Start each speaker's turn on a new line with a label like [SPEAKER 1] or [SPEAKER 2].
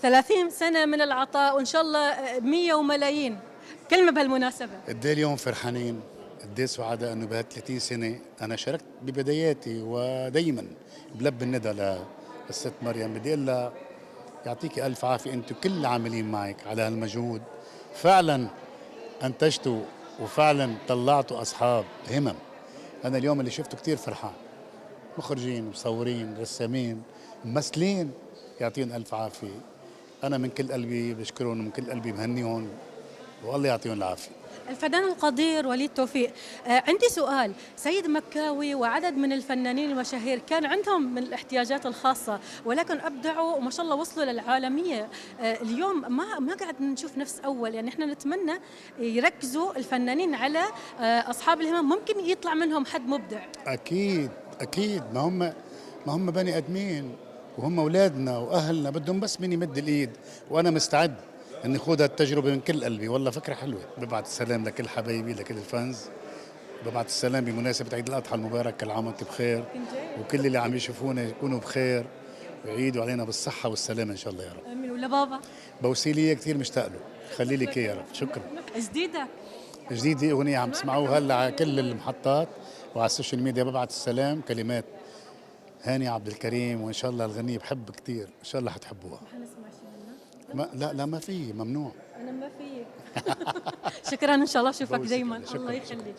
[SPEAKER 1] 30 سنة من العطاء وإن شاء الله 100 وملايين. كلمة بهالمناسبة.
[SPEAKER 2] قد ايه اليوم فرحانين، قد ايه سعداء انه بهال 30 سنه انا شاركت ببداياتي ودائما بلبي الندى للست مريم. بدي اقول لها يعطيك الف عافيه انتم كل العاملين معك على هالمجهود. فعلا انتجتوا وفعلا طلعتوا اصحاب همم. انا اليوم اللي شفته كثير فرحان، مخرجين مصورين رسامين ممثلين، يعطيهم الف عافيه. انا من كل قلبي بشكرهم ومن كل قلبي بهنيهم والله يعطيهم العافيه.
[SPEAKER 1] الفنان القدير وليد توفيق، عندي سؤال. سيد مكاوي وعدد من الفنانين المشاهير كان عندهم من الاحتياجات الخاصة ولكن أبدعوا وما شاء الله وصلوا للعالمية. اليوم ما قاعد نشوف نفس أول، يعني احنا نتمنى يركزوا الفنانين على أصحاب الهمم، ممكن يطلع منهم حد مبدع.
[SPEAKER 2] اكيد اكيد، ما هم بني ادمين وهم اولادنا واهلنا، بدهم بس مين يمد الايد. وانا مستعد اني خوض هالتجربه من كل قلبي. والله فكره حلوه. ببعت السلام لكل حبايبي لكل الفانز، ببعت السلام بمناسبه عيد الاضحى المبارك، كل عام وانتم بخير وكل اللي عم يشوفونا يكونوا بخير ويعيدوا علينا بالصحه والسلامه ان شاء الله يا رب.
[SPEAKER 1] آمين. ولا بابا
[SPEAKER 2] بوسيليه كثير مشتاق له، خلي لك إياه يا رب. شكرا.
[SPEAKER 1] جديدة.
[SPEAKER 2] جديده اغنيه عم تسمعوها هلا على كل المحطات وعلى السوشيال ميديا. ببعت السلام، كلمات هاني عبد الكريم، وان شاء الله الغنية بحب كتير، ان شاء الله حتحبوها.
[SPEAKER 1] حنسمع شي منها؟
[SPEAKER 2] ما لا لا، ما في، ممنوع.
[SPEAKER 1] أنا ما في. شكرا، إن شاء الله أشوفك
[SPEAKER 2] بوسك
[SPEAKER 1] دايما.
[SPEAKER 2] الله. شكراً،
[SPEAKER 1] الله
[SPEAKER 2] شكراً.
[SPEAKER 1] يخليك.